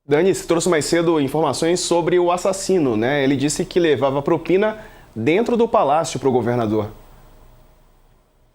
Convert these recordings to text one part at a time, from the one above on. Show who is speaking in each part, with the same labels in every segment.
Speaker 1: Dani, você trouxe mais cedo informações sobre o assassino, né? Ele disse que levava propina dentro do palácio para o governador.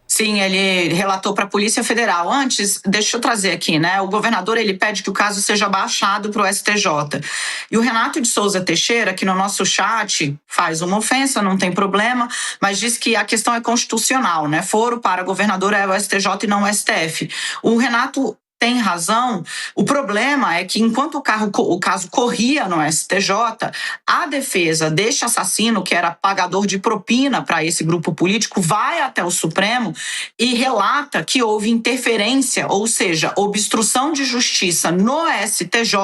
Speaker 2: Sim, ele relatou para a Polícia Federal. Antes, deixa eu trazer aqui, né? O governador ele pede que o caso seja baixado para o STJ. E o Renato de Souza Teixeira, que no nosso chat faz uma ofensa, não tem problema, mas diz que a questão é constitucional, né? Foro para governador é o STJ e não o STF. O Renato tem razão. O problema é que enquanto o caso corria no STJ, a defesa deste assassino, que era pagador de propina para esse grupo político, vai até o Supremo e relata que houve interferência, ou seja, obstrução de justiça no STJ,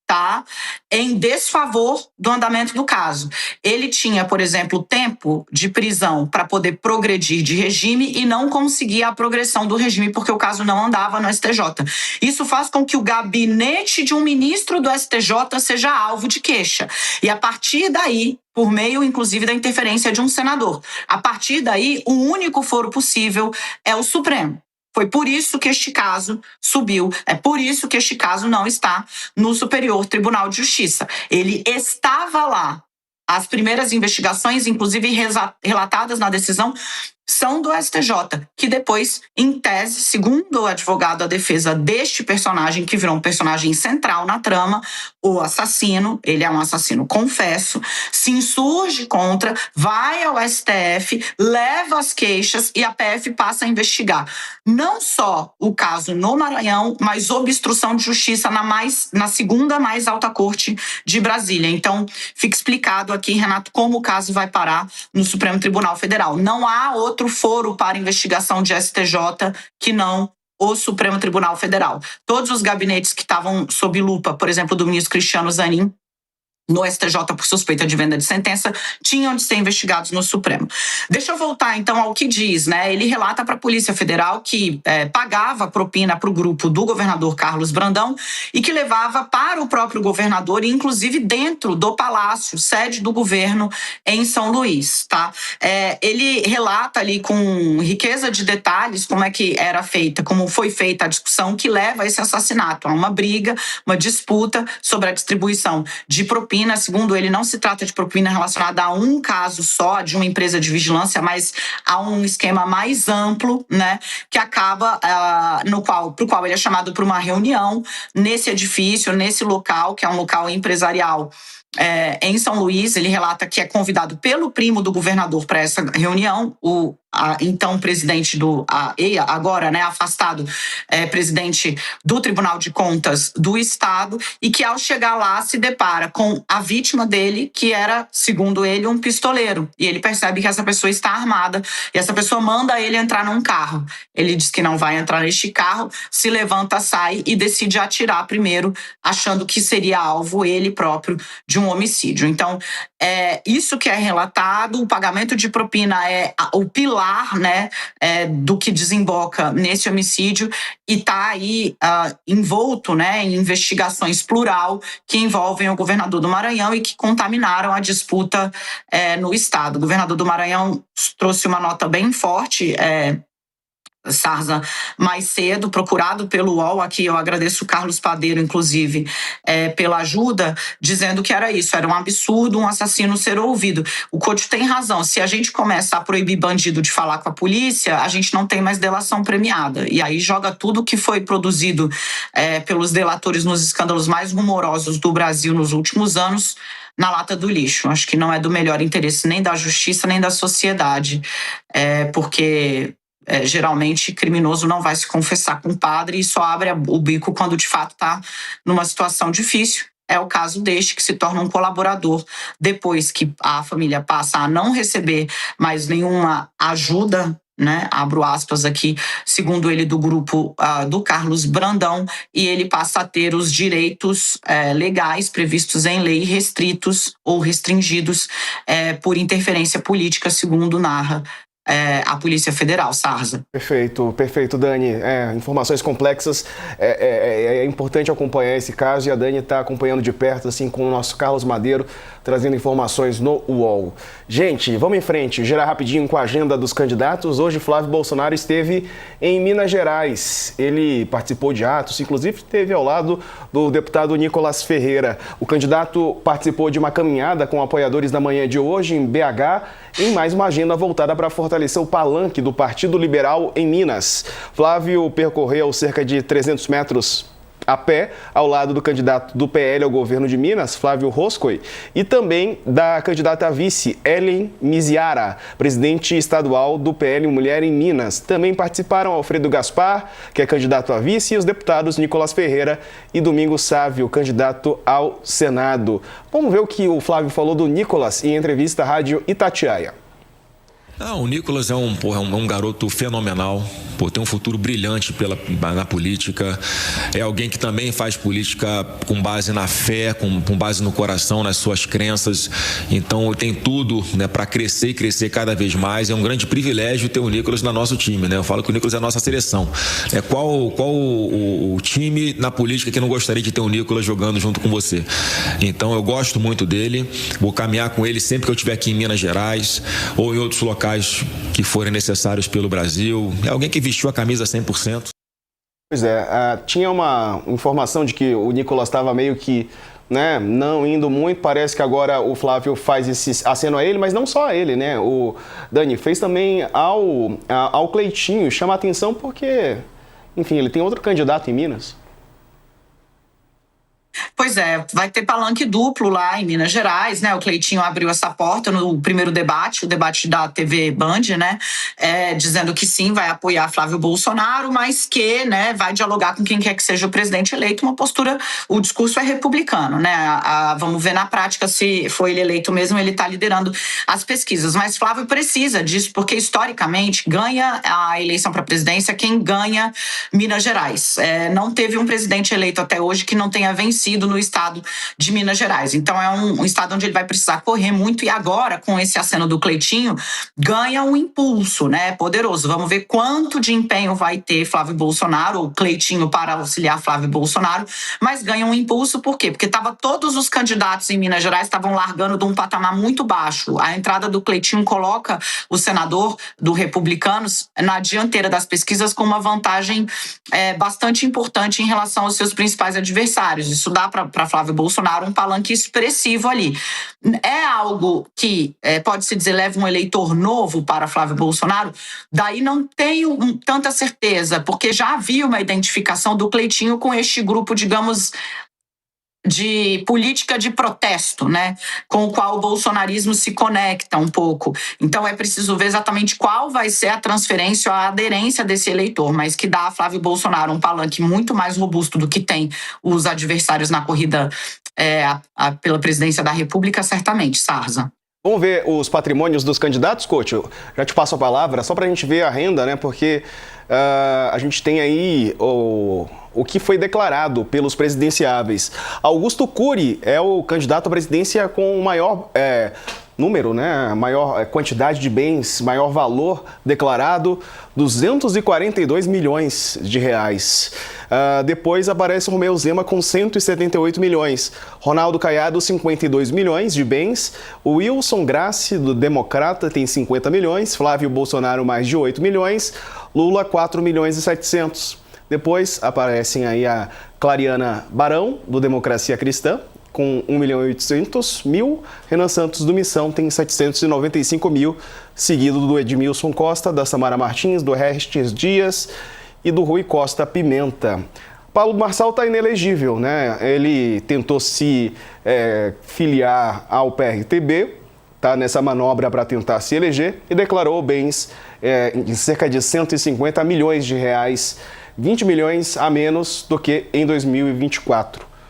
Speaker 2: tá, em desfavor do andamento do caso. Ele tinha, por exemplo, tempo de prisão para poder progredir de regime e não conseguia a progressão do regime porque o caso não andava no STJ. Isso faz com que o gabinete de um ministro do STJ seja alvo de queixa. E a partir daí, por meio, inclusive, da interferência de um senador, a partir daí, o único foro possível é o Supremo. Foi por isso que este caso subiu, é por isso que este caso não está no Superior Tribunal de Justiça. Ele estava lá. As primeiras investigações, inclusive relatadas na decisão, são do STJ, que depois, em tese, segundo o advogado da defesa deste personagem, que virou um personagem central na trama, o assassino, ele é um assassino confesso, se insurge contra, vai ao STF, leva as queixas e a PF passa a investigar. Não só o caso no Maranhão, mas obstrução de justiça na segunda mais alta corte de Brasília. Então, fica explicado aqui, Renato, como o caso vai parar no Supremo Tribunal Federal. Não há outro foro para investigação de STJ que não o Supremo Tribunal Federal. Todos os gabinetes que estavam sob lupa, por exemplo, do ministro Cristiano Zanin, no STJ por suspeita de venda de sentença, tinham de ser investigados no Supremo. Deixa eu voltar, então, ao que diz, né? Ele relata para a Polícia Federal que pagava propina para o grupo do governador Carlos Brandão e que levava para o próprio governador, inclusive dentro do palácio, sede do governo em São Luís, tá? Ele relata ali com riqueza de detalhes como é que era feita, como foi feita a discussão que leva a esse assassinato, a uma briga, uma disputa sobre a distribuição de propina. Segundo ele, não se trata de propina relacionada a um caso só, de uma empresa de vigilância, mas a um esquema mais amplo, né, que acaba, pro qual ele é chamado para uma reunião nesse edifício, nesse local, que é um local empresarial em São Luís. Ele relata que é convidado pelo primo do governador para essa reunião, o então presidente agora, né, afastado, presidente do Tribunal de Contas do Estado, e que ao chegar lá se depara com a vítima dele, que era, segundo ele, um pistoleiro. E ele percebe que essa pessoa está armada e essa pessoa manda ele entrar num carro. Ele diz que não vai entrar neste carro, se levanta, sai e decide atirar primeiro, achando que seria alvo ele próprio de um homicídio. Então, isso que é relatado, o pagamento de propina é o pilar, né, do que desemboca nesse homicídio e está aí envolto, né, em investigações plural que envolvem o governador do Maranhão e que contaminaram a disputa no estado. O governador do Maranhão trouxe uma nota bem forte, Sarza, mais cedo, procurado pelo UOL. Aqui eu agradeço o Carlos Padeiro, inclusive, pela ajuda, dizendo que era isso, era um absurdo um assassino ser ouvido. O Couto tem razão, se a gente começa a proibir bandido de falar com a polícia, a gente não tem mais delação premiada, e aí joga tudo que foi produzido pelos delatores nos escândalos mais rumorosos do Brasil nos últimos anos na lata do lixo. Acho que não é do melhor interesse nem da justiça, nem da sociedade, porque geralmente criminoso não vai se confessar com o padre e só abre o bico quando de fato está numa situação difícil. É o caso deste, que se torna um colaborador depois que a família passa a não receber mais nenhuma ajuda, né, abro aspas aqui, segundo ele, do grupo do Carlos Brandão, e ele passa a ter os direitos legais previstos em lei restritos ou restringidos por interferência política, segundo narra a Polícia Federal, Sarza.
Speaker 1: Perfeito, Dani. Informações complexas. É importante acompanhar esse caso e a Dani está acompanhando de perto, assim, com o nosso Carlos Madeiro, trazendo informações no UOL. Gente, vamos em frente, girar rapidinho com a agenda dos candidatos. Hoje, Flávio Bolsonaro esteve em Minas Gerais. Ele participou de atos, inclusive esteve ao lado do deputado Nicolas Ferreira. O candidato participou de uma caminhada com apoiadores na manhã de hoje em BH, em mais uma agenda voltada para fortalecer o palanque do Partido Liberal em Minas. Flávio percorreu cerca de 300 metros a pé, ao lado do candidato do PL ao governo de Minas, Flávio Roscoe, e também da candidata a vice, Ellen Miziara, presidente estadual do PL Mulher em Minas. Também participaram Alfredo Gaspar, que é candidato a vice, e os deputados Nicolas Ferreira e Domingos Sávio, candidato ao Senado. Vamos ver o que o Flávio falou do Nicolas em entrevista à Rádio Itatiaia.
Speaker 3: O Nicolas é um garoto fenomenal, tem um futuro brilhante na política, é alguém que também faz política com base na fé, com base no coração, nas suas crenças, então tem tudo, né, para crescer e crescer cada vez mais. É um grande privilégio ter o Nicolas no nosso time, né? Eu falo que o Nicolas é a nossa seleção. Qual o time na política que não gostaria de ter o Nicolas jogando junto com você? Então eu gosto muito dele, vou caminhar com ele sempre que eu estiver aqui em Minas Gerais ou em outros locais que forem necessários pelo Brasil. É alguém que vestiu a camisa 100%.
Speaker 1: Pois é, tinha uma informação de que o Nicolas estava meio que, né, não indo muito. Parece que agora o Flávio faz esse aceno a ele, mas não só a ele, né? O Dani fez também ao Cleitinho. Chama a atenção porque, enfim, ele tem outro candidato em Minas.
Speaker 2: Pois é, vai ter palanque duplo lá em Minas Gerais, né? O Cleitinho abriu essa porta no primeiro debate, o debate da TV Band, né? Dizendo que sim, vai apoiar Flávio Bolsonaro, mas que, né, vai dialogar com quem quer que seja o presidente eleito. Uma postura, o discurso é republicano, né? Vamos ver na prática se foi ele eleito mesmo, ele está liderando as pesquisas. Mas Flávio precisa disso, porque historicamente ganha a eleição para a presidência quem ganha Minas Gerais. Não teve um presidente eleito até hoje que não tenha vencido no estado de Minas Gerais. Então é um estado onde ele vai precisar correr muito, e agora, com esse aceno do Cleitinho, ganha um impulso, né, poderoso. Vamos ver quanto de empenho vai ter Flávio Bolsonaro, ou Cleitinho, para auxiliar Flávio Bolsonaro, mas ganha um impulso. Por quê? Porque todos os candidatos em Minas Gerais estavam largando de um patamar muito baixo. A entrada do Cleitinho coloca o senador do Republicanos na dianteira das pesquisas com uma vantagem bastante importante em relação aos seus principais adversários. Isso dá para Flávio Bolsonaro um palanque expressivo ali. É algo que, pode-se dizer, leva um eleitor novo para Flávio Bolsonaro? Daí não tenho tanta certeza, porque já havia uma identificação do Cleitinho com este grupo, digamos, de política de protesto, né, com o qual o bolsonarismo se conecta um pouco. Então é preciso ver exatamente qual vai ser a transferência ou a aderência desse eleitor, mas que dá a Flávio Bolsonaro um palanque muito mais robusto do que tem os adversários na corrida pela presidência da República, certamente, Sarza.
Speaker 1: Vamos ver os patrimônios dos candidatos, coach? Eu já te passo a palavra, só para a gente ver a renda, né? Porque a gente tem aí o que foi declarado pelos presidenciáveis. Augusto Cury é o candidato à presidência com o maior número, né? Maior quantidade de bens, maior valor declarado, 242 milhões de reais. Depois aparece Romeu Zema com 178 milhões. Ronaldo Caiado, 52 milhões de bens. O Wilson Grassi, do Democrata, tem 50 milhões. Flávio Bolsonaro, mais de 8 milhões. Lula, 4 milhões e 700. Depois aparecem aí a Clariana Barão, do Democracia Cristã, com 1 milhão e 800 mil. Renan Santos, do Missão, tem 795 mil, seguido do Edmilson Costa, da Samara Martins, do Restes Dias e do Rui Costa Pimenta. Paulo Marçal está inelegível, né? Ele tentou se filiar ao PRTB, está nessa manobra para tentar se eleger e declarou bens em cerca de 150 milhões de reais, 20 milhões a menos do que em 2024.